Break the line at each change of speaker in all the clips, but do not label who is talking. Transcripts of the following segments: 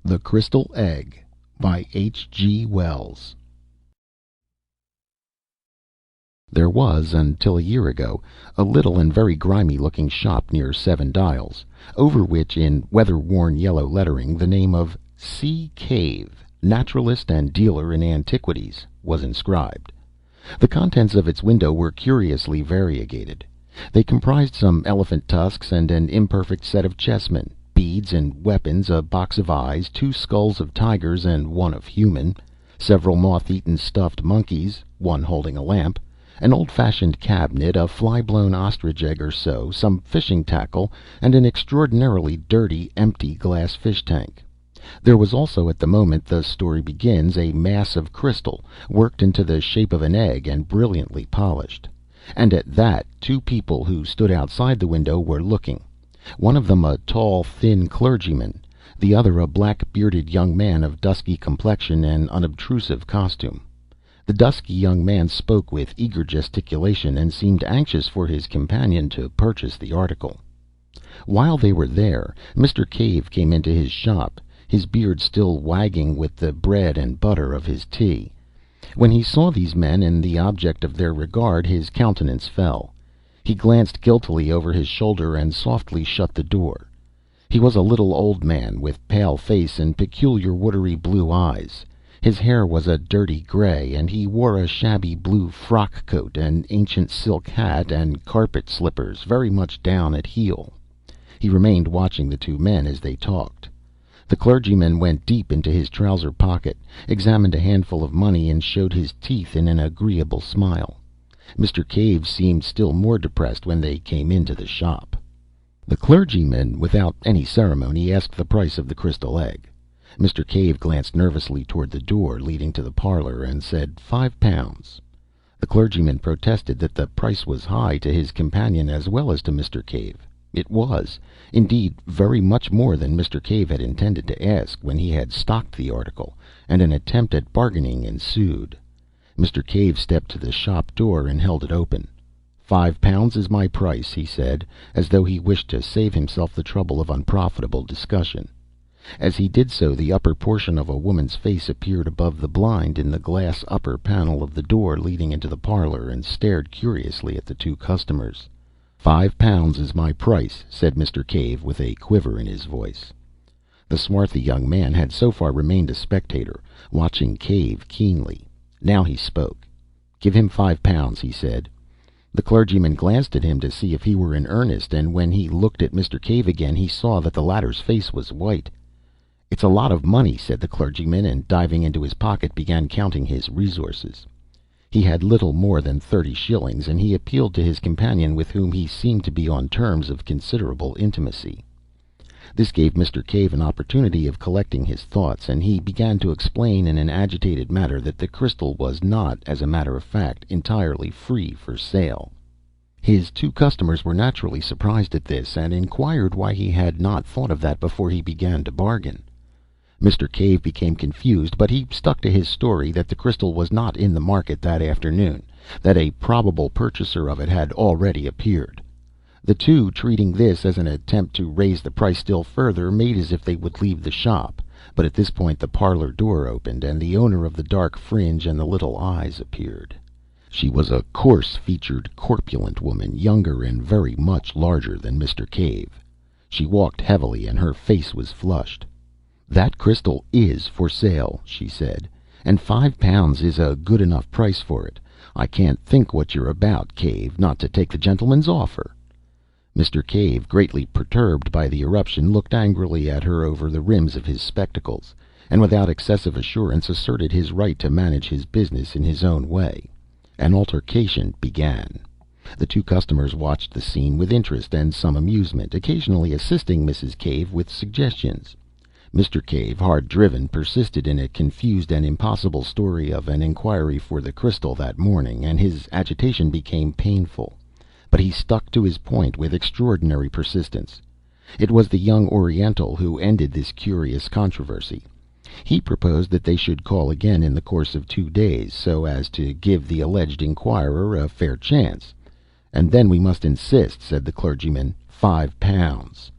The Crystal Egg by H.G. Wells. There was, until a year ago, a little and very grimy-looking shop near Seven Dials, over which, in weather-worn yellow lettering, the name of C. Cave, naturalist and dealer in antiquities, was inscribed. The contents of its window were curiously variegated. They comprised some elephant tusks and an imperfect set of chessmen, beads and weapons, a box of eyes, 2 skulls of tigers and 1 of human, several moth-eaten stuffed monkeys, 1 holding a lamp, an old-fashioned cabinet, a fly-blown ostrich egg or so, some fishing tackle, and an extraordinarily dirty, empty glass fish tank. There was also, at the moment the story begins, a mass of crystal, worked into the shape of an egg and brilliantly polished. And at that, 2 people who stood outside the window were looking. One of them a tall, thin clergyman, the other a black-bearded young man of dusky complexion and unobtrusive costume. The dusky young man spoke with eager gesticulation, and seemed anxious for his companion to purchase the article. While they were there, Mr. Cave came into his shop, his beard still wagging with the bread and butter of his tea. When he saw these men and the object of their regard, his countenance fell. He glanced guiltily over his shoulder and softly shut the door. He was a little old man, with pale face and peculiar watery blue eyes. His hair was a dirty gray, and he wore a shabby blue frock coat, an ancient silk hat, and carpet slippers very much down at heel. He remained watching the 2 men as they talked. The clergyman went deep into his trouser pocket, examined a handful of money, and showed his teeth in an agreeable smile. Mr. Cave seemed still more depressed when they came into the shop. The clergyman, without any ceremony, asked the price of the crystal egg. Mr. Cave glanced nervously toward the door leading to the parlor, and said £5. The clergyman protested that the price was high to his companion as well as to Mr. Cave. It was, indeed, very much more than Mr. Cave had intended to ask when he had stocked the article, and an attempt at bargaining ensued. Mr. Cave stepped to the shop door and held it open. £5 is my price, he said, as though he wished to save himself the trouble of unprofitable discussion. As he did so, the upper portion of a woman's face appeared above the blind in the glass upper panel of the door leading into the parlor, and stared curiously at the 2 customers. £5 is my price, said Mr. Cave, with a quiver in his voice. The swarthy young man had so far remained a spectator, watching Cave keenly. Now he spoke. "Give him £5, he said. The clergyman glanced at him to see if he were in earnest, and when he looked at Mr. Cave again, he saw that the latter's face was white. "It's a lot of money," said the clergyman, and diving into his pocket began counting his resources. He had little more than 30 shillings, and he appealed to his companion, with whom he seemed to be on terms of considerable intimacy. This gave Mr. Cave an opportunity of collecting his thoughts, and he began to explain in an agitated manner that the crystal was not, as a matter of fact, entirely free for sale. His 2 customers were naturally surprised at this, and inquired why he had not thought of that before he began to bargain. Mr. Cave became confused, but he stuck to his story that the crystal was not in the market that afternoon, that a probable purchaser of it had already appeared. The 2, treating this as an attempt to raise the price still further, made as if they would leave the shop, but at this point the parlor door opened, and the owner of the dark fringe and the little eyes appeared. She was a coarse-featured, corpulent woman, younger and very much larger than Mr. Cave. She walked heavily, and her face was flushed. "That crystal is for sale," she said, "and £5 is a good enough price for it. I can't think what you're about, Cave, not to take the gentleman's offer." Mr. Cave, greatly perturbed by the eruption, looked angrily at her over the rims of his spectacles, and without excessive assurance asserted his right to manage his business in his own way. An altercation began. The 2 customers watched the scene with interest and some amusement, occasionally assisting Mrs. Cave with suggestions. Mr. Cave, hard driven, persisted in a confused and impossible story of an inquiry for the crystal that morning, and his agitation became painful. But he stuck to his point with extraordinary persistence. It was the young Oriental who ended this curious controversy. He proposed that they should call again in the course of 2 days, so as to give the alleged inquirer a fair chance. "And then we must insist," said the clergyman. £5.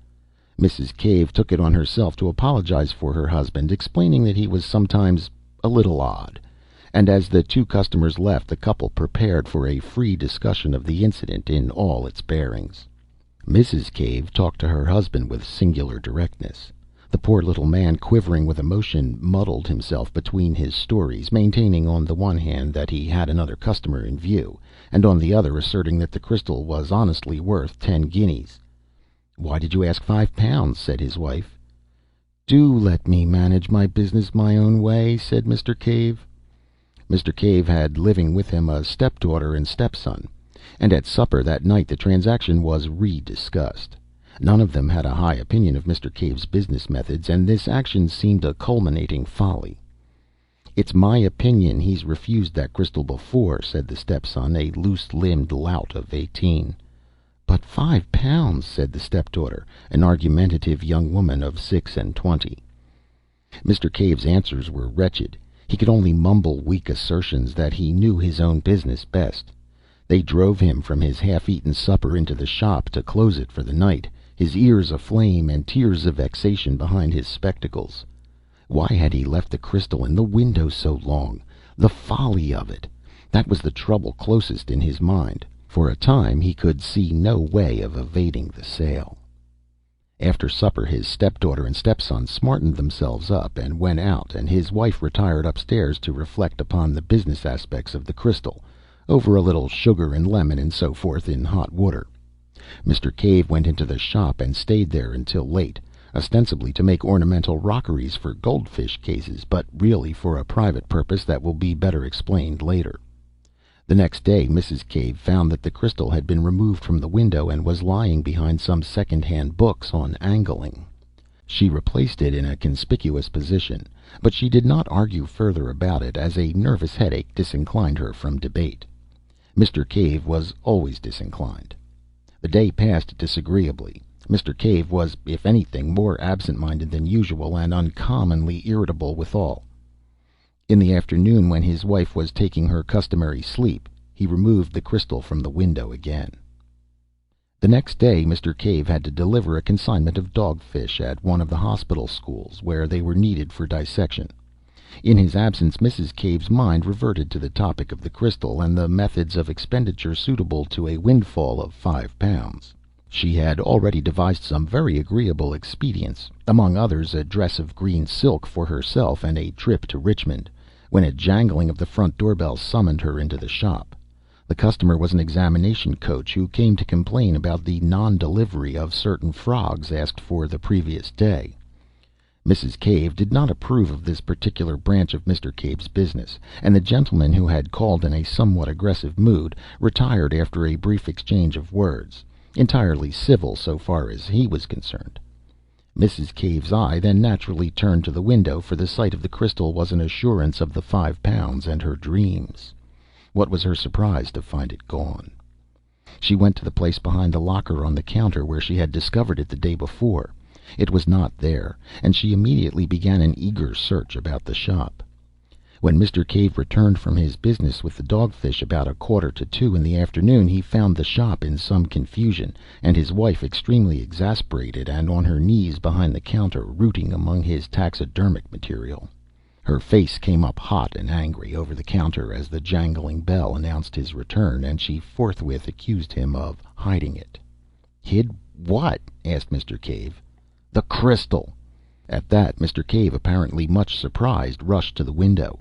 Mrs. Cave took it on herself to apologize for her husband, explaining that he was sometimes a little odd. And as the two customers left, the couple prepared for a free discussion of the incident in all its bearings. Mrs. Cave talked to her husband with singular directness. The poor little man, quivering with emotion, muddled himself between his stories, maintaining on the one hand that he had another customer in view, and on the other asserting that the crystal was honestly worth 10 guineas. "Why did you ask £5?" said his wife. "Do let me manage my business my own way," said Mr. Cave. Mr. Cave had living with him a stepdaughter and stepson, and at supper that night the transaction was rediscussed. None of them had a high opinion of Mr. Cave's business methods, and this action seemed a culminating folly. "It's my opinion he's refused that crystal before," said the stepson, a loose-limbed lout of 18. "But £5?" said the stepdaughter, an argumentative young woman of 26. Mr. Cave's answers were wretched. He could only mumble weak assertions that he knew his own business best. They drove him from his half-eaten supper into the shop to close it for the night, his ears aflame and tears of vexation behind his spectacles. Why had he left the crystal in the window so long? The folly of it! That was the trouble closest in his mind. For a time he could see no way of evading the sale. After supper his stepdaughter and stepson smartened themselves up and went out, and his wife retired upstairs to reflect upon the business aspects of the crystal, over a little sugar and lemon and so forth in hot water. Mr. Cave went into the shop and stayed there until late, ostensibly to make ornamental rockeries for goldfish cases, but really for a private purpose that will be better explained later. The next day Mrs. Cave found that the crystal had been removed from the window and was lying behind some second-hand books on angling. She replaced it in a conspicuous position, but she did not argue further about it, as a nervous headache disinclined her from debate. Mr. Cave was always disinclined. The day passed disagreeably. Mr. Cave was, if anything, more absent-minded than usual, and uncommonly irritable withal. In the afternoon, when his wife was taking her customary sleep, he removed the crystal from the window again. The next day Mr. Cave had to deliver a consignment of dogfish at one of the hospital schools, where they were needed for dissection. In his absence Mrs. Cave's mind reverted to the topic of the crystal, and the methods of expenditure suitable to a windfall of £5. She had already devised some very agreeable expedients, among others a dress of green silk for herself and a trip to Richmond, when a jangling of the front doorbell summoned her into the shop. The customer was an examination coach who came to complain about the non-delivery of certain frogs asked for the previous day. Mrs. Cave did not approve of this particular branch of Mr. Cave's business, and the gentleman, who had called in a somewhat aggressive mood, retired after a brief exchange of words, entirely civil so far as he was concerned. Mrs. Cave's eye then naturally turned to the window, for the sight of the crystal was an assurance of the £5 and her dreams. What was her surprise to find it gone! She went to the place behind the locker on the counter where she had discovered it the day before. It was not there, and she immediately began an eager search about the shop. When Mr. Cave returned from his business with the dogfish about 1:45 in the afternoon, he found the shop in some confusion, and his wife extremely exasperated and on her knees behind the counter, rooting among his taxidermic material. Her face came up hot and angry over the counter as the jangling bell announced his return, and she forthwith accused him of hiding it. "Hid what?" asked Mr. Cave. "The crystal." At that Mr. Cave, apparently much surprised, rushed to the window.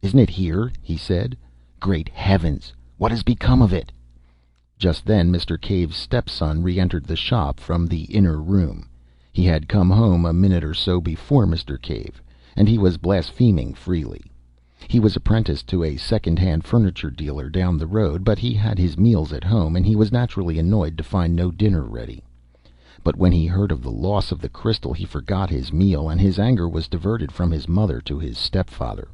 "Isn't it here?" he said. "Great heavens! What has become of it?" Just then Mr. Cave's stepson re-entered the shop from the inner room. He had come home a minute or so before Mr. Cave, and he was blaspheming freely. He was apprenticed to a second-hand furniture dealer down the road, but he had his meals at home, and he was naturally annoyed to find no dinner ready. But when he heard of the loss of the crystal he forgot his meal, and his anger was diverted from his mother to his stepfather.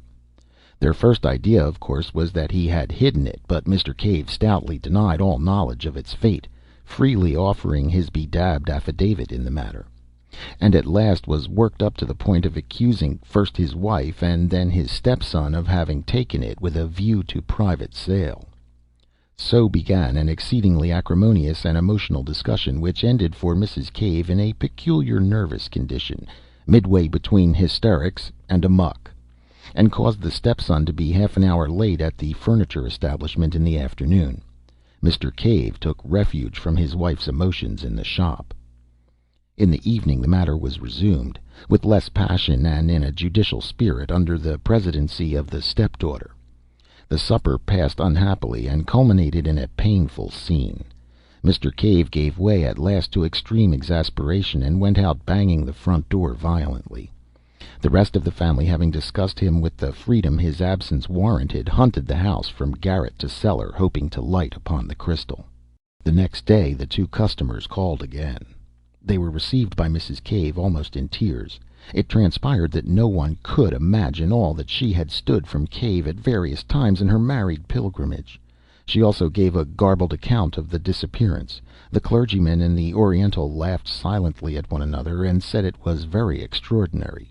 Their first idea, of course, was that he had hidden it, but Mr. Cave stoutly denied all knowledge of its fate, freely offering his bedabbed affidavit in the matter, and at last was worked up to the point of accusing first his wife and then his stepson of having taken it with a view to private sale. So began an exceedingly acrimonious and emotional discussion, which ended for Mrs. Cave in a peculiar nervous condition, midway between hysterics and amuck, and caused the stepson to be half an hour late at the furniture establishment in the afternoon. Mr. Cave took refuge from his wife's emotions in the shop. In the evening the matter was resumed, with less passion and in a judicial spirit, under the presidency of the stepdaughter. The supper passed unhappily and culminated in a painful scene. Mr. Cave gave way at last to extreme exasperation and went out, banging the front door violently. The rest of the family, having discussed him with the freedom his absence warranted, hunted the house from garret to cellar, hoping to light upon the crystal. The next day the two customers called again. They were received by Mrs. Cave almost in tears. It transpired that no one could imagine all that she had stood from Cave at various times in her married pilgrimage. She also gave a garbled account of the disappearance. The clergyman and the Oriental laughed silently at one another, and said it was very extraordinary.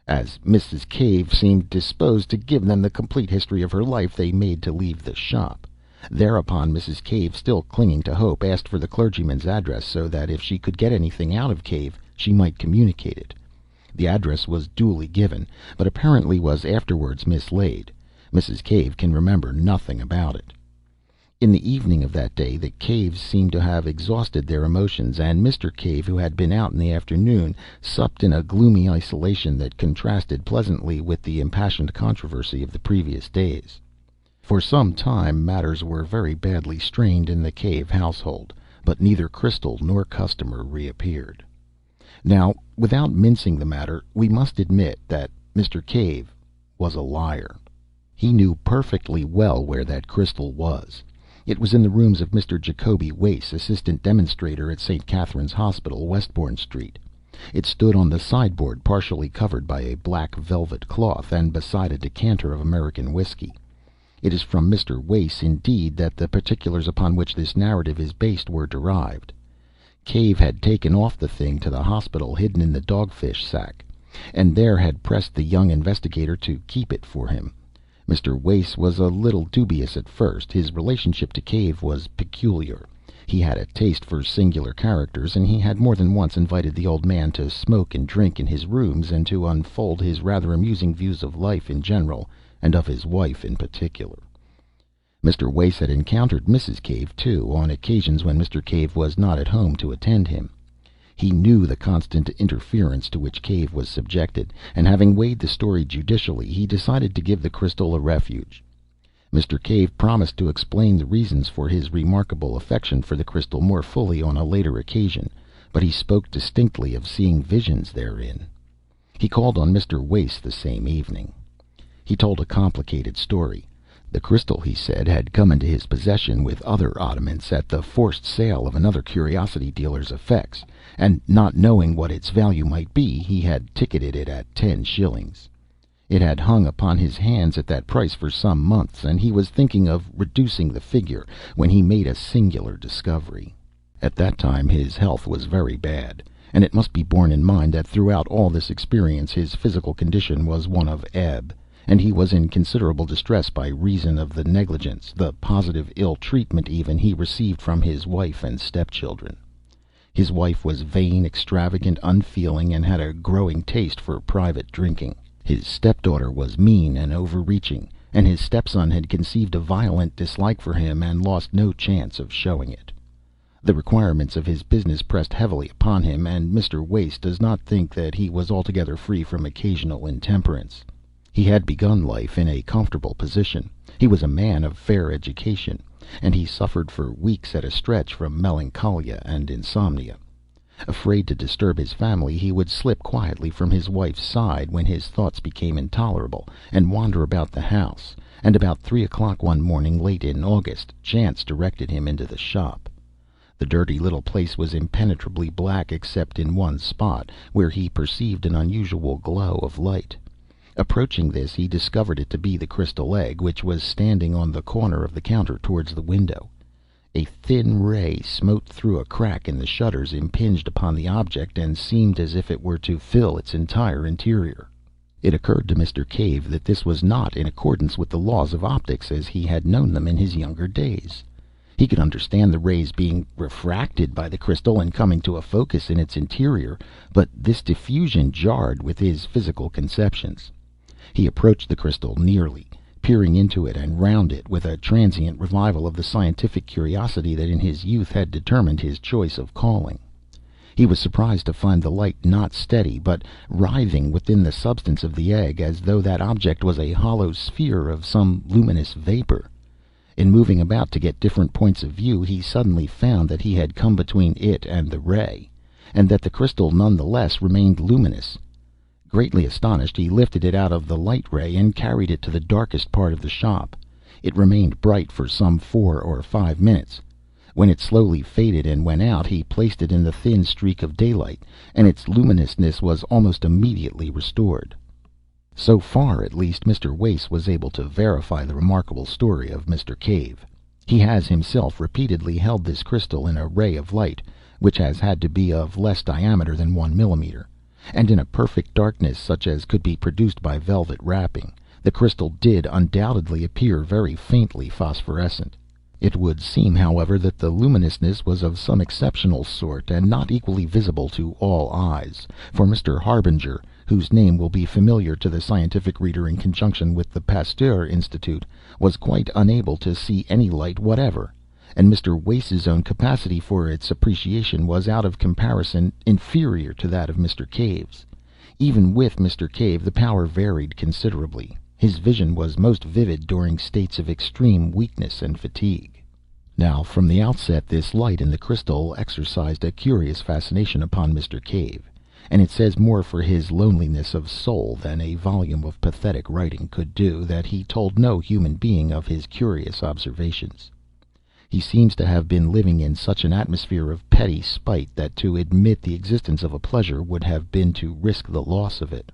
As Mrs. Cave seemed disposed to give them the complete history of her life, they made to leave the shop. Thereupon Mrs. Cave, still clinging to hope, asked for the clergyman's address, so that if she could get anything out of Cave she might communicate it. The address was duly given, but apparently was afterwards mislaid. Mrs. Cave can remember nothing about it. In the evening of that day the Caves seemed to have exhausted their emotions, and Mr. Cave, who had been out in the afternoon, supped in a gloomy isolation that contrasted pleasantly with the impassioned controversy of the previous days. For some time matters were very badly strained in the Cave household, but neither crystal nor customer reappeared. Now, without mincing the matter, we must admit that Mr. Cave was a liar. He knew perfectly well where that crystal was. It was in the rooms of Mr. Jacoby Wace, assistant demonstrator at St. Catherine's Hospital, Westbourne Street. It stood on the sideboard, partially covered by a black velvet cloth, and beside a decanter of American whiskey. It is from Mr. Wace, indeed, that the particulars upon which this narrative is based were derived. Cave had taken off the thing to the hospital, hidden in the dogfish sack, and there had pressed the young investigator to keep it for him. Mr. Wace was a little dubious at first. His relationship to Cave was peculiar. He had a taste for singular characters, and he had more than once invited the old man to smoke and drink in his rooms, and to unfold his rather amusing views of life in general, and of his wife in particular. Mr. Wace had encountered Mrs. Cave, too, on occasions when Mr. Cave was not at home to attend him. He knew the constant interference to which Cave was subjected, and having weighed the story judicially, he decided to give the crystal a refuge. Mr. Cave promised to explain the reasons for his remarkable affection for the crystal more fully on a later occasion, but he spoke distinctly of seeing visions therein. He called on Mr. Wace the same evening. He told a complicated story. The crystal, he said, had come into his possession with other oddments at the forced sale of another curiosity dealer's effects, and not knowing what its value might be, he had ticketed it at 10 shillings. It had hung upon his hands at that price for some months, and he was thinking of reducing the figure, when he made a singular discovery. At that time his health was very bad, and it must be borne in mind that throughout all this experience his physical condition was one of ebb, and he was in considerable distress by reason of the negligence, the positive ill treatment even, he received from his wife and stepchildren. His wife was vain, extravagant, unfeeling, and had a growing taste for private drinking. His stepdaughter was mean and overreaching, and his stepson had conceived a violent dislike for him and lost no chance of showing it. The requirements of his business pressed heavily upon him, and Mr. Wace does not think that he was altogether free from occasional intemperance. He had begun life in a comfortable position. He was a man of fair education, and he suffered for weeks at a stretch from melancholia and insomnia. Afraid to disturb his family, he would slip quietly from his wife's side when his thoughts became intolerable, and wander about the house, and about 3 o'clock one morning late in August, chance directed him into the shop. The dirty little place was impenetrably black except in one spot, where he perceived an unusual glow of light. Approaching this, he discovered it to be the crystal egg, which was standing on the corner of the counter towards the window. A thin ray smote through a crack in the shutters, impinged upon the object, and seemed as if it were to fill its entire interior. It occurred to Mr. Cave that this was not in accordance with the laws of optics as he had known them in his younger days. He could understand the rays being refracted by the crystal and coming to a focus in its interior, but this diffusion jarred with his physical conceptions. He approached the crystal nearly, peering into it and round it with a transient revival of the scientific curiosity that in his youth had determined his choice of calling. He was surprised to find the light not steady, but writhing within the substance of the egg, as though that object was a hollow sphere of some luminous vapor. In moving about to get different points of view, he suddenly found that he had come between it and the ray, and that the crystal none the less remained luminous. Greatly astonished, he lifted it out of the light ray and carried it to the darkest part of the shop. It remained bright for some 4 or 5 minutes. When it slowly faded and went out, he placed it in the thin streak of daylight, and its luminousness was almost immediately restored. So far, at least, Mr. Wace was able to verify the remarkable story of Mr. Cave. He has himself repeatedly held this crystal in a ray of light, which has had to be of less diameter than 1 millimeter, and in a perfect darkness such as could be produced by velvet wrapping. The crystal did undoubtedly appear very faintly phosphorescent. It would seem, however, that the luminousness was of some exceptional sort, and not equally visible to all eyes, for Mr. Harbinger, whose name will be familiar to the scientific reader in conjunction with the Pasteur Institute, was quite unable to see any light whatever, and Mr. Wace's own capacity for its appreciation was out of comparison inferior to that of Mr. Cave's. Even with Mr. Cave the power varied considerably. His vision was most vivid during states of extreme weakness and fatigue. Now, from the outset, this light in the crystal exercised a curious fascination upon Mr. Cave, and it says more for his loneliness of soul than a volume of pathetic writing could do that he told no human being of his curious observations. He seems to have been living in such an atmosphere of petty spite that to admit the existence of a pleasure would have been to risk the loss of it.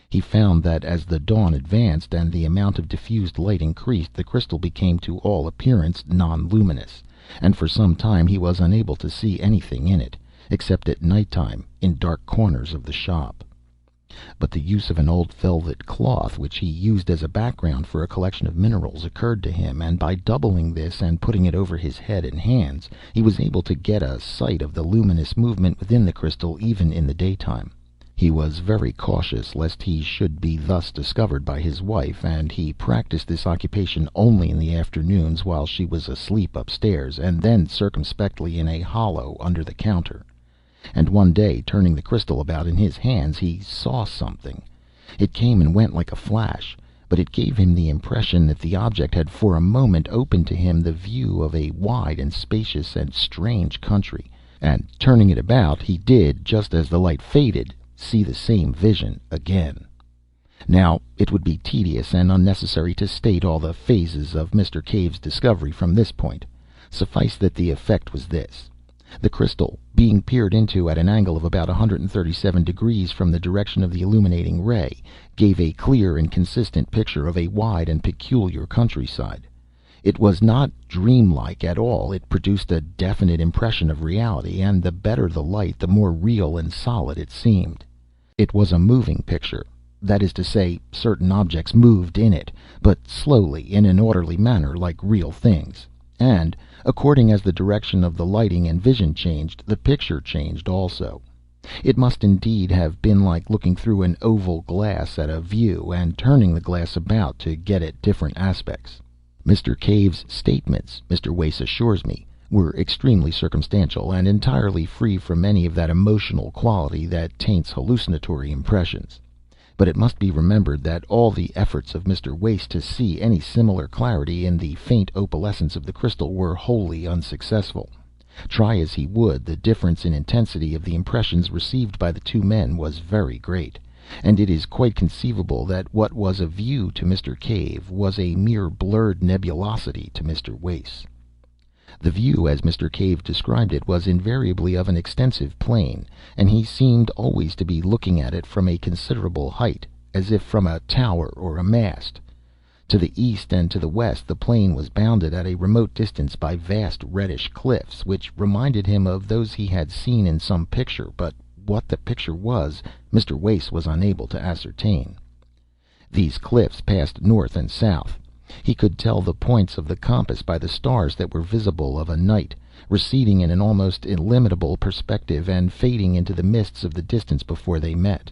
He found that as the dawn advanced and the amount of diffused light increased, the crystal became to all appearance non-luminous, and for some time he was unable to see anything in it, except at night time in dark corners of the shop. But the use of an old velvet cloth, which he used as a background for a collection of minerals, occurred to him, and by doubling this and putting it over his head and hands, he was able to get a sight of the luminous movement within the crystal even in the daytime. He was very cautious lest he should be thus discovered by his wife, and he practiced this occupation only in the afternoons while she was asleep upstairs, and then circumspectly in a hollow under the counter. And one day, turning the crystal about in his hands, he saw something. It came and went like a flash, but it gave him the impression that the object had for a moment opened to him the view of a wide and spacious and strange country, and turning it about, he did, just as the light faded, see the same vision again. Now, it would be tedious and unnecessary to state all the phases of Mr. Cave's discovery from this point. Suffice that the effect was this. The crystal, being peered into at an angle of about 137 degrees from the direction of the illuminating ray, gave a clear and consistent picture of a wide and peculiar countryside. It was not dreamlike at all. It produced a definite impression of reality, and the better the light, the more real and solid it seemed. It was a moving picture. That is to say, certain objects moved in it, but slowly, in an orderly manner, like real things. And, according as the direction of the lighting and vision changed, the picture changed also. It must indeed have been like looking through an oval glass at a view, and turning the glass about to get at different aspects. Mr. Cave's statements, Mr. Wace assures me, were extremely circumstantial, and entirely free from any of that emotional quality that taints hallucinatory impressions. But it must be remembered that all the efforts of Mr. Wace to see any similar clarity in the faint opalescence of the crystal were wholly unsuccessful. Try as he would, the difference in intensity of the impressions received by the two men was very great, and it is quite conceivable that what was a view to Mr. Cave was a mere blurred nebulosity to Mr. Wace. The view, as Mr. Cave described it, was invariably of an extensive plain, and he seemed always to be looking at it from a considerable height, as if from a tower or a mast. To the east and to the west the plain was bounded at a remote distance by vast reddish cliffs, which reminded him of those he had seen in some picture, but what the picture was, Mr. Wace was unable to ascertain. These cliffs passed north and south, He could tell the points of the compass by the stars that were visible of a night, receding in an almost illimitable perspective and fading into the mists of the distance before they met.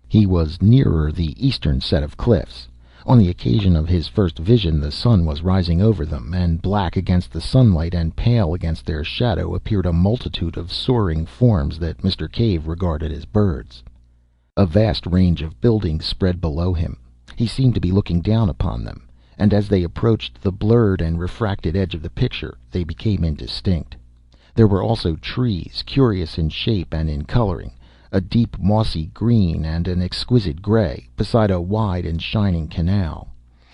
He was nearer the eastern set of cliffs. On the occasion of his first vision the sun was rising over them, and black against the sunlight and pale against their shadow appeared a multitude of soaring forms that Mr. Cave regarded as birds. A vast range of buildings spread below him. He seemed to be looking down upon them, and as they approached the blurred and refracted edge of the picture they became indistinct. There were also trees, curious in shape and in coloring, a deep mossy green and an exquisite gray, beside a wide and shining canal.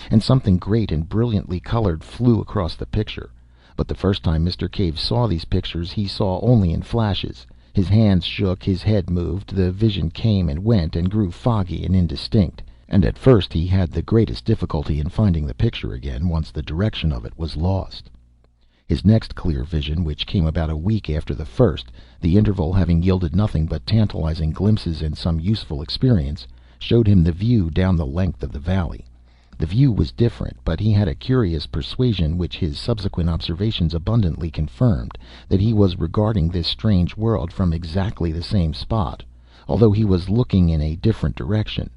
And something great and brilliantly colored flew across the picture. But the first time Mr. Cave saw these pictures he saw only in flashes. His hands shook, his head moved, the vision came and went and grew foggy and indistinct, and at first he had the greatest difficulty in finding the picture again once the direction of it was lost. His next clear vision, which came about a week after the first, the interval having yielded nothing but tantalizing glimpses and some useful experience, showed him the view down the length of the valley. The view was different, but he had a curious persuasion, which his subsequent observations abundantly confirmed, that he was regarding this strange world from exactly the same spot, although he was looking in a different direction.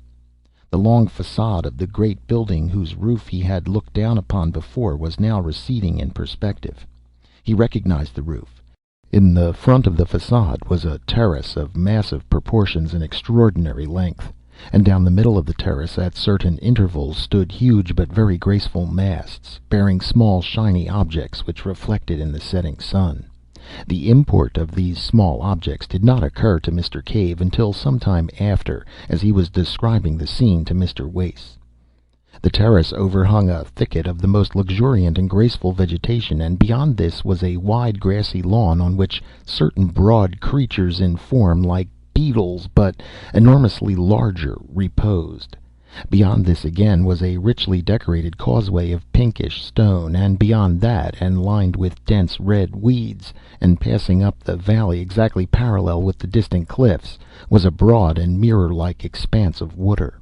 The long facade of the great building whose roof he had looked down upon before was now receding in perspective. He recognized the roof. In the front of the facade was a terrace of massive proportions and extraordinary length, and down the middle of the terrace at certain intervals stood huge but very graceful masts, bearing small shiny objects which reflected in the setting sun. The import of these small objects did not occur to Mr. Cave until some time after, as he was describing the scene to Mr. Wace. The terrace overhung a thicket of the most luxuriant and graceful vegetation, and beyond this was a wide grassy lawn on which certain broad creatures in form like beetles, but enormously larger, reposed. Beyond this again was a richly decorated causeway of pinkish stone, and beyond that, and lined with dense red weeds, and passing up the valley exactly parallel with the distant cliffs, was a broad and mirror-like expanse of water.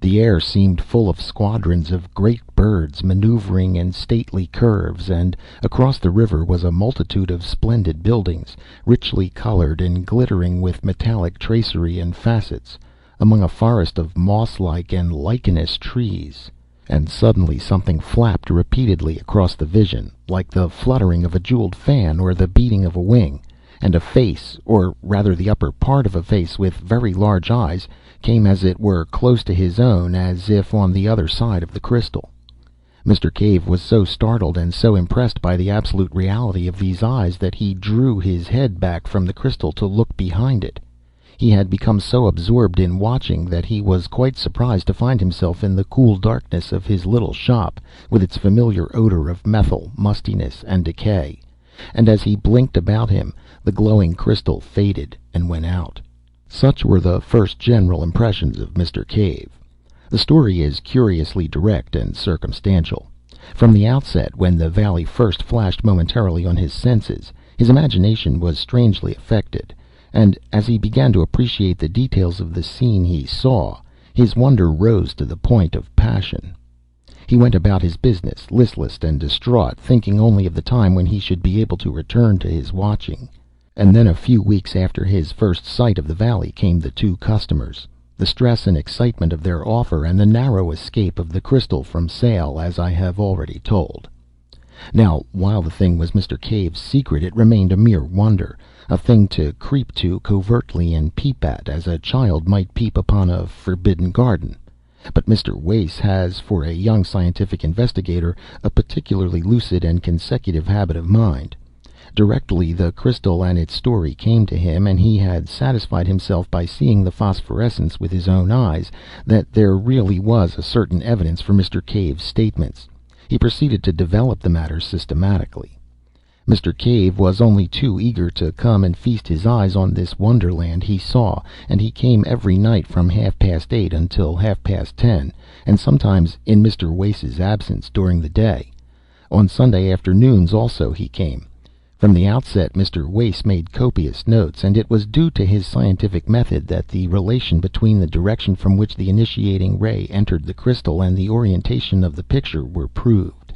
The air seemed full of squadrons of great birds maneuvering in stately curves, and across the river was a multitude of splendid buildings, richly colored and glittering with metallic tracery and facets, among a forest of moss-like and lichenous trees. And suddenly something flapped repeatedly across the vision, like the fluttering of a jeweled fan or the beating of a wing, and a face, or rather the upper part of a face with very large eyes, came as it were close to his own, as if on the other side of the crystal. Mr. Cave was so startled and so impressed by the absolute reality of these eyes that he drew his head back from the crystal to look behind it. He had become so absorbed in watching that he was quite surprised to find himself in the cool darkness of his little shop, with its familiar odor of methyl, mustiness, and decay, and as he blinked about him the glowing crystal faded and went out. Such were the first general impressions of Mr. Cave. The story is curiously direct and circumstantial. From the outset, when the valley first flashed momentarily on his senses, his imagination was strangely affected, and as he began to appreciate the details of the scene he saw, his wonder rose to the point of passion. He went about his business, listless and distraught, thinking only of the time when he should be able to return to his watching. And then a few weeks after his first sight of the valley came the two customers, the stress and excitement of their offer, and the narrow escape of the crystal from sale, as I have already told. Now, while the thing was Mr. Cave's secret, it remained a mere wonder, a thing to creep to covertly and peep at, as a child might peep upon a forbidden garden. But Mr. Wace has, for a young scientific investigator, a particularly lucid and consecutive habit of mind. Directly the crystal and its story came to him, and he had satisfied himself by seeing the phosphorescence with his own eyes, that there really was a certain evidence for Mr. Cave's statements, he proceeded to develop the matter systematically. Mr. Cave was only too eager to come and feast his eyes on this wonderland he saw, and he came every night from 8:30 until 10:30, and sometimes, in Mr. Wace's absence, during the day. On Sunday afternoons also he came. From the outset Mr. Wace made copious notes, and it was due to his scientific method that the relation between the direction from which the initiating ray entered the crystal and the orientation of the picture were proved.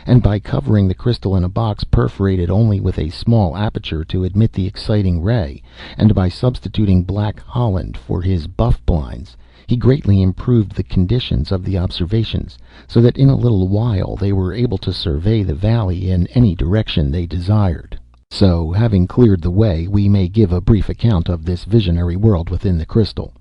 And by covering the crystal in a box perforated only with a small aperture to admit the exciting ray, and by substituting black Holland for his buff blinds, he greatly improved the conditions of the observations, so that in a little while they were able to survey the valley in any direction they desired. So, having cleared the way, we may give a brief account of this visionary world within the crystal.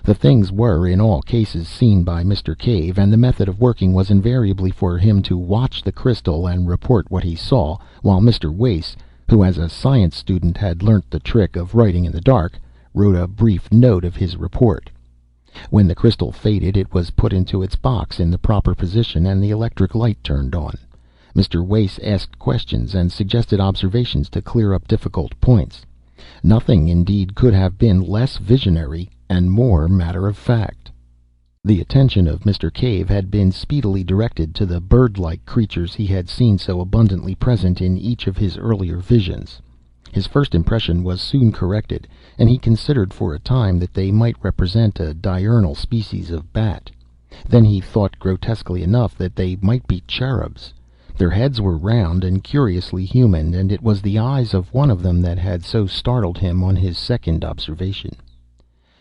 The things were in all cases seen by Mr. Cave, and the method of working was invariably for him to watch the crystal and report what he saw, while Mr. Wace, who as a science student had learnt the trick of writing in the dark, wrote a brief note of his report. When the crystal faded, it was put into its box in the proper position, and the electric light turned on. Mr. Wace asked questions and suggested observations to clear up difficult points. Nothing, indeed, could have been less visionary and more matter of fact. The attention of Mr. Cave had been speedily directed to the bird-like creatures he had seen so abundantly present in each of his earlier visions. His first impression was soon corrected, and he considered for a time that they might represent a diurnal species of bat. Then he thought, grotesquely enough, that they might be cherubs. Their heads were round and curiously human, and it was the eyes of one of them that had so startled him on his second observation.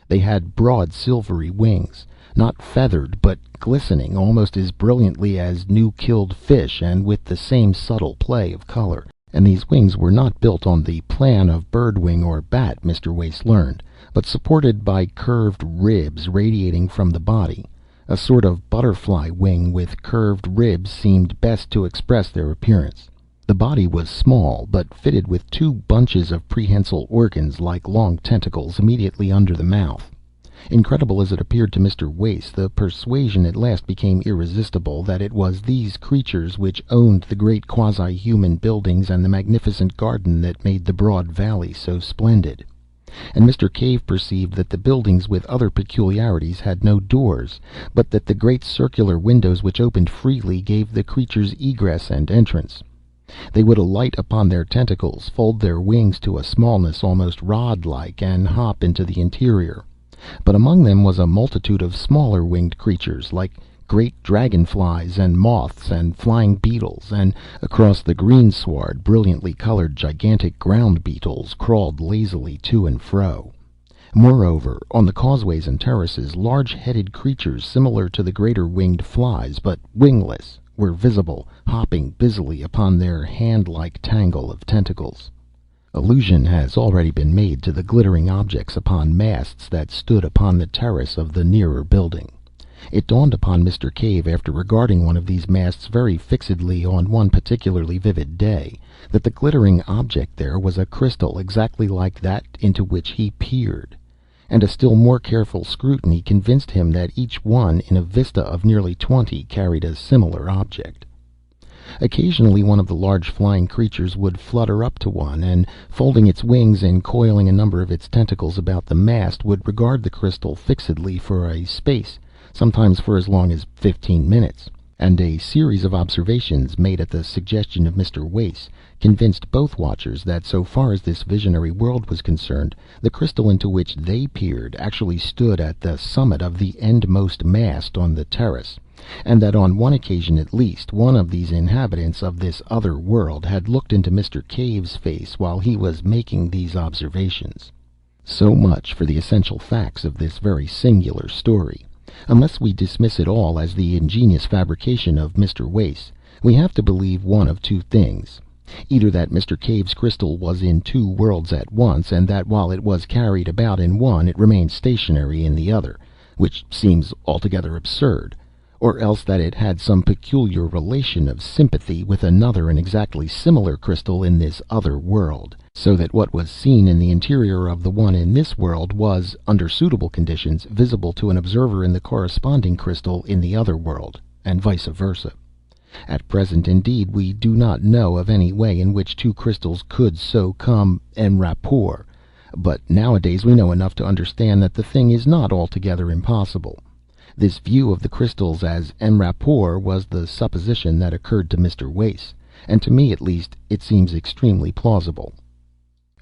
They had broad silvery wings, not feathered, but glistening almost as brilliantly as new-killed fish, and with the same subtle play of color. And these wings were not built on the plan of bird-wing or bat, Mr. Wace learned, but supported by curved ribs radiating from the body. A sort of butterfly wing with curved ribs seemed best to express their appearance. The body was small, but fitted with two bunches of prehensile organs like long tentacles immediately under the mouth. Incredible as it appeared to Mr. Wace, the persuasion at last became irresistible that it was these creatures which owned the great quasi-human buildings and the magnificent garden that made the broad valley so splendid. And Mr. Cave perceived that the buildings with other peculiarities had no doors, but that the great circular windows which opened freely gave the creatures egress and entrance. They would alight upon their tentacles, fold their wings to a smallness almost rod-like, and hop into the interior. But among them was a multitude of smaller winged creatures, like great dragonflies and moths and flying beetles, and across the greensward brilliantly colored gigantic ground beetles crawled lazily to and fro. Moreover, on the causeways and terraces, large-headed creatures similar to the greater winged flies, but wingless, were visible, hopping busily upon their hand-like tangle of tentacles. Allusion has already been made to the glittering objects upon masts that stood upon the terrace of the nearer building. It dawned upon Mr. Cave, after regarding one of these masts very fixedly on one particularly vivid day, that the glittering object there was a crystal exactly like that into which he peered. And a still more careful scrutiny convinced him that each one in a vista of nearly 20 carried a similar object. Occasionally one of the large flying creatures would flutter up to one, and, folding its wings and coiling a number of its tentacles about the mast, would regard the crystal fixedly for a space, sometimes for as long as 15 minutes. And a series of observations, made at the suggestion of Mr. Wace, convinced both watchers that, so far as this visionary world was concerned, the crystal into which they peered actually stood at the summit of the endmost mast on the terrace, and that on one occasion at least, one of these inhabitants of this other world had looked into Mr. Cave's face while he was making these observations. So much for the essential facts of this very singular story. Unless we dismiss it all as the ingenious fabrication of Mr. Wace, we have to believe one of two things: either that Mr. Cave's crystal was in two worlds at once, and that while it was carried about in one it remained stationary in the other, which seems altogether absurd; or else that it had some peculiar relation of sympathy with another and exactly similar crystal in this other world, so that what was seen in the interior of the one in this world was, under suitable conditions, visible to an observer in the corresponding crystal in the other world, and vice versa. At present, indeed, we do not know of any way in which two crystals could so come en rapport, but nowadays we know enough to understand that the thing is not altogether impossible. This view of the crystals as en rapport was the supposition that occurred to Mr. Wace, and to me at least it seems extremely plausible.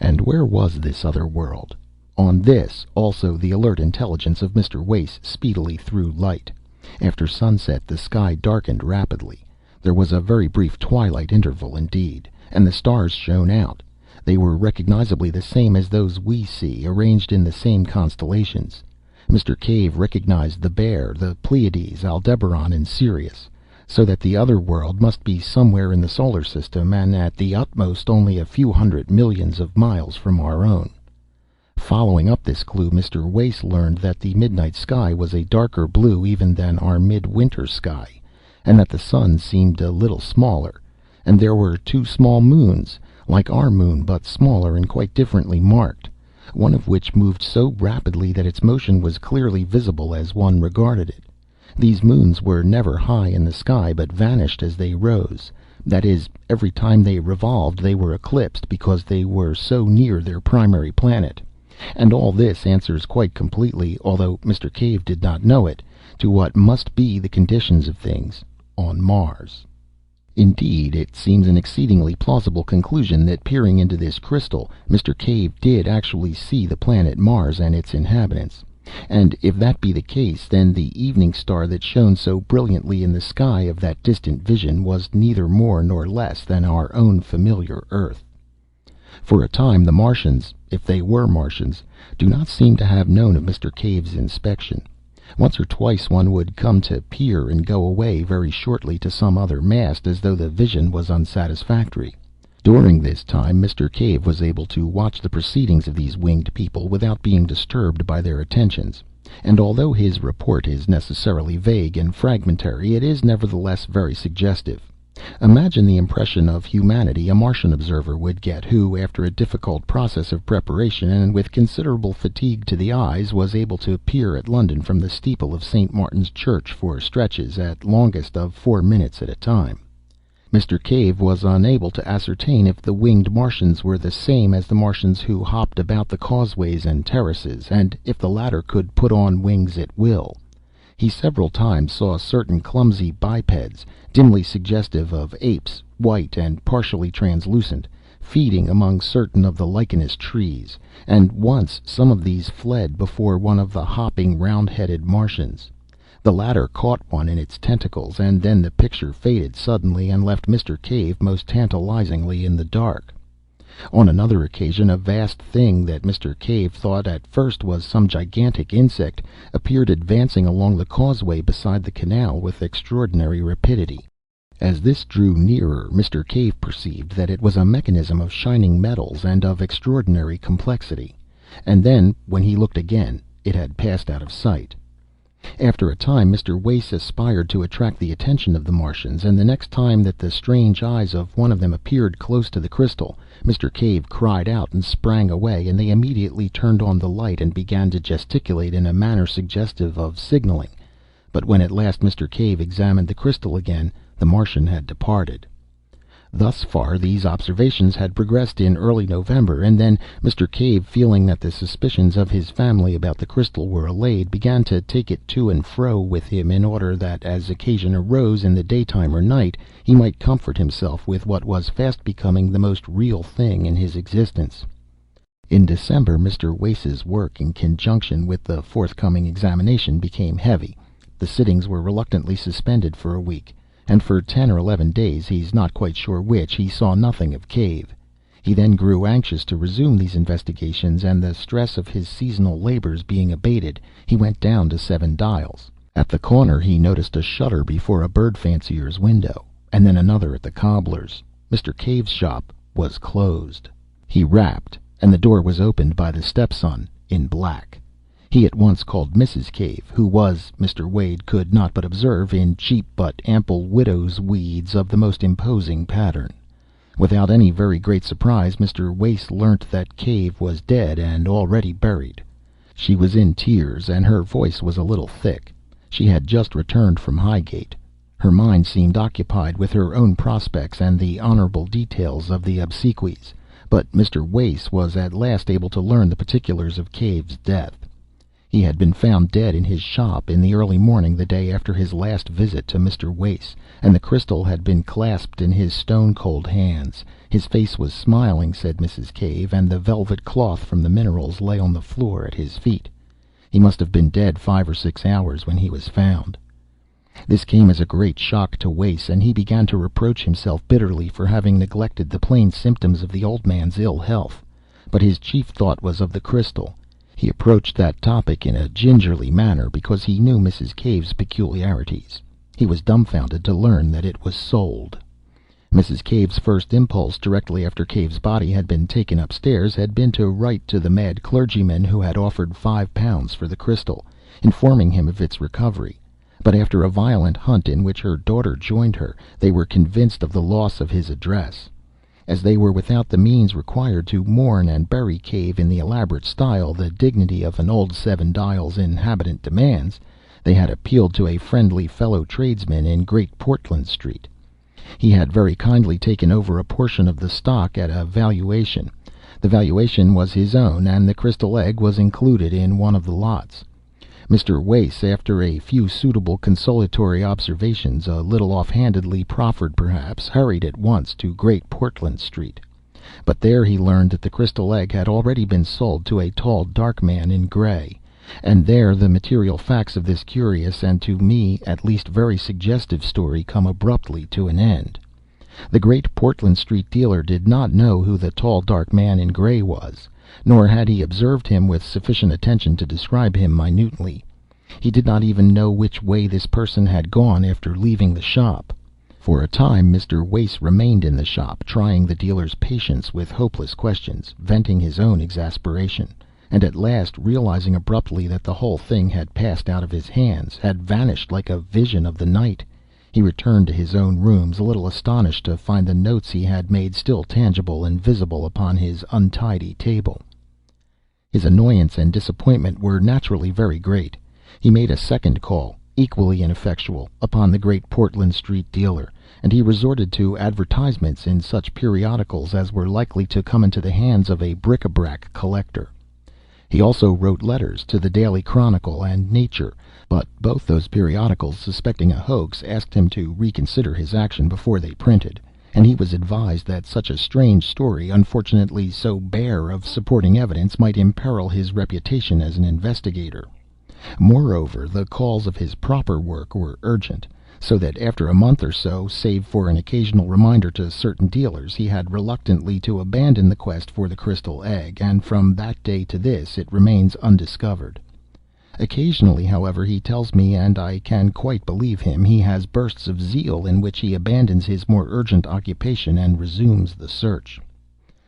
And where was this other world? On this also the alert intelligence of Mr. Wace speedily threw light. After sunset the sky darkened rapidly. There was a very brief twilight interval indeed, and the stars shone out. They were recognizably the same as those we see, arranged in the same constellations. Mr. Cave recognized the Bear, the Pleiades, Aldebaran, and Sirius, so that the other world must be somewhere in the solar system, and at the utmost only a few hundred millions of miles from our own. Following up this clue, Mr. Wace learned that the midnight sky was a darker blue even than our midwinter sky, and that the sun seemed a little smaller, and there were two small moons, like our moon but smaller and quite differently marked, one of which moved so rapidly that its motion was clearly visible as one regarded it. These moons were never high in the sky, but vanished as they rose. That is, every time they revolved they were eclipsed because they were so near their primary planet. And all this answers quite completely, although Mr. Cave did not know it, to what must be the conditions of things on Mars. Indeed, it seems an exceedingly plausible conclusion that, peering into this crystal, Mr. Cave did actually see the planet Mars and its inhabitants. And if that be the case, then the evening star that shone so brilliantly in the sky of that distant vision was neither more nor less than our own familiar Earth. For a time the Martians, if they were Martians, do not seem to have known of Mr. Cave's inspection. Once or twice one would come to peer and go away very shortly to some other mast, as though the vision was unsatisfactory. During this time Mr. Cave was able to watch the proceedings of these winged people without being disturbed by their attentions, and although his report is necessarily vague and fragmentary, it is nevertheless very suggestive. Imagine the impression of humanity a Martian observer would get who, after a difficult process of preparation and with considerable fatigue to the eyes, was able to peer at London from the steeple of St. Martin's Church for stretches at longest of 4 minutes at a time. Mr. Cave was unable to ascertain if the winged Martians were the same as the Martians who hopped about the causeways and terraces, and if the latter could put on wings at will. He several times saw certain clumsy bipeds, dimly suggestive of apes, white and partially translucent, feeding among certain of the lichenous trees, and once some of these fled before one of the hopping, round-headed Martians. The latter caught one in its tentacles, and then the picture faded suddenly and left Mr. Cave most tantalizingly in the dark. On another occasion a vast thing that Mr. Cave thought at first was some gigantic insect appeared advancing along the causeway beside the canal with extraordinary rapidity. As this drew nearer, Mr. Cave perceived that it was a mechanism of shining metals and of extraordinary complexity, and then, when he looked again, it had passed out of sight. After a time Mr. Wace aspired to attract the attention of the Martians, and the next time that the strange eyes of one of them appeared close to the crystal, Mr. Cave cried out and sprang away, and they immediately turned on the light and began to gesticulate in a manner suggestive of signaling. But when at last Mr. Cave examined the crystal again, the Martian had departed. Thus far these observations had progressed in early November, and then Mr. Cave, feeling that the suspicions of his family about the crystal were allayed, began to take it to and fro with him in order that, as occasion arose in the daytime or night, he might comfort himself with what was fast becoming the most real thing in his existence. In December Mr. Wace's work, in conjunction with the forthcoming examination, became heavy. The sittings were reluctantly suspended for a week, and for 10 or 11 days, he's not quite sure which, he saw nothing of Cave. He then grew anxious to resume these investigations, and the stress of his seasonal labors being abated, he went down to Seven Dials. At the corner he noticed a shutter before a bird fancier's window, and then another at the cobbler's. Mr. Cave's shop was closed. He rapped, and the door was opened by the stepson in black. He at once called Mrs. Cave, who was, Mr. Wade could not but observe, in cheap but ample widow's weeds of the most imposing pattern. Without any very great surprise, Mr. Wace learnt that Cave was dead and already buried. She was in tears, and her voice was a little thick. She had just returned from Highgate. Her mind seemed occupied with her own prospects and the honourable details of the obsequies, but Mr. Wace was at last able to learn the particulars of Cave's death. He had been found dead in his shop in the early morning the day after his last visit to Mr. Wace, and the crystal had been clasped in his stone cold hands. His face was smiling, said Mrs. Cave, and the velvet cloth from the minerals lay on the floor at his feet. He must have been dead 5 or 6 hours when he was found. This came as a great shock to Wace, and he began to reproach himself bitterly for having neglected the plain symptoms of the old man's ill health. But his chief thought was of the crystal. He approached that topic in a gingerly manner because he knew Mrs. Cave's peculiarities. He was dumbfounded to learn that it was sold. Mrs. Cave's first impulse, directly after Cave's body had been taken upstairs, had been to write to the mad clergyman who had offered £5 for the crystal, informing him of its recovery. But after a violent hunt in which her daughter joined her, they were convinced of the loss of his address. As they were without the means required to mourn and bury Cave in the elaborate style the dignity of an old Seven Dials inhabitant demands, they had appealed to a friendly fellow tradesman in Great Portland Street. He had very kindly taken over a portion of the stock at a valuation. The valuation was his own, and the crystal egg was included in one of the lots. Mr. Wace, after a few suitable consolatory observations, a little offhandedly proffered perhaps, hurried at once to Great Portland Street. But there he learned that the crystal egg had already been sold to a tall, dark man in gray, and there the material facts of this curious, and to me at least very suggestive story, come abruptly to an end. The Great Portland Street dealer did not know who the tall, dark man in gray was, nor had he observed him with sufficient attention to describe him minutely. He did not even know which way this person had gone after leaving the shop. For a time Mr. Wace remained in the shop, trying the dealer's patience with hopeless questions, venting his own exasperation, and at last, realizing abruptly that the whole thing had passed out of his hands, had vanished like a vision of the night, he returned to his own rooms, a little astonished to find the notes he had made still tangible and visible upon his untidy table. His annoyance and disappointment were naturally very great. He made a second call, equally ineffectual, upon the Great Portland Street dealer, and he resorted to advertisements in such periodicals as were likely to come into the hands of a bric-a-brac collector. He also wrote letters to the Daily Chronicle and Nature, but both those periodicals, suspecting a hoax, asked him to reconsider his action before they printed, and he was advised that such a strange story, unfortunately so bare of supporting evidence, might imperil his reputation as an investigator. Moreover, the calls of his proper work were urgent, so that after a month or so, save for an occasional reminder to certain dealers, he had reluctantly to abandon the quest for the crystal egg, and from that day to this it remains undiscovered. Occasionally, however, he tells me, and I can quite believe him, he has bursts of zeal in which he abandons his more urgent occupation and resumes the search.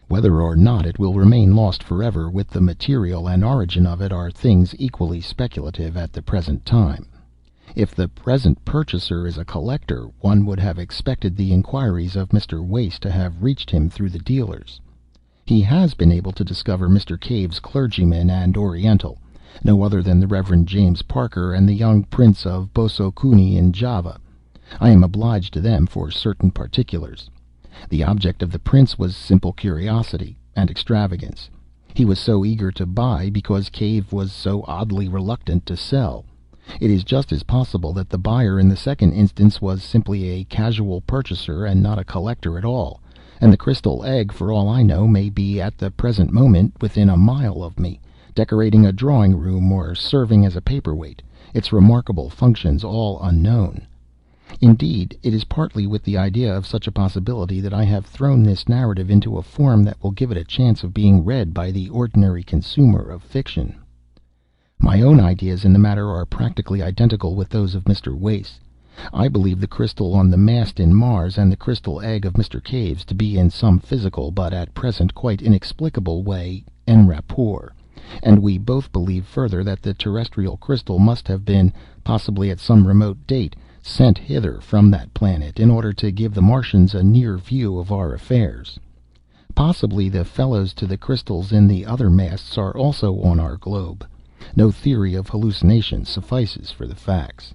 Whether or not it will remain lost forever with the material and origin of it are things equally speculative at the present time. If the present purchaser is a collector, one would have expected the inquiries of Mr. Wace to have reached him through the dealers. He has been able to discover Mr. Cave's clergyman and Oriental, no other than the Reverend James Parker and the young Prince of Bosokuni in Java. I am obliged to them for certain particulars. The object of the prince was simple curiosity and extravagance. He was so eager to buy because Cave was so oddly reluctant to sell. It is just as possible that the buyer in the second instance was simply a casual purchaser and not a collector at all, and the crystal egg, for all I know, may be at the present moment within a mile of me, decorating a drawing room or serving as a paperweight, its remarkable functions all unknown. Indeed, it is partly with the idea of such a possibility that I have thrown this narrative into a form that will give it a chance of being read by the ordinary consumer of fiction. My own ideas in the matter are practically identical with those of Mr. Wace. I believe the crystal on the mast in Mars and the crystal egg of Mr. Cave's to be in some physical, but at present quite inexplicable way, en rapport, and we both believe further that the terrestrial crystal must have been, possibly at some remote date, sent hither from that planet in order to give the Martians a near view of our affairs. Possibly the fellows to the crystals in the other masts are also on our globe. No theory of hallucination suffices for the facts.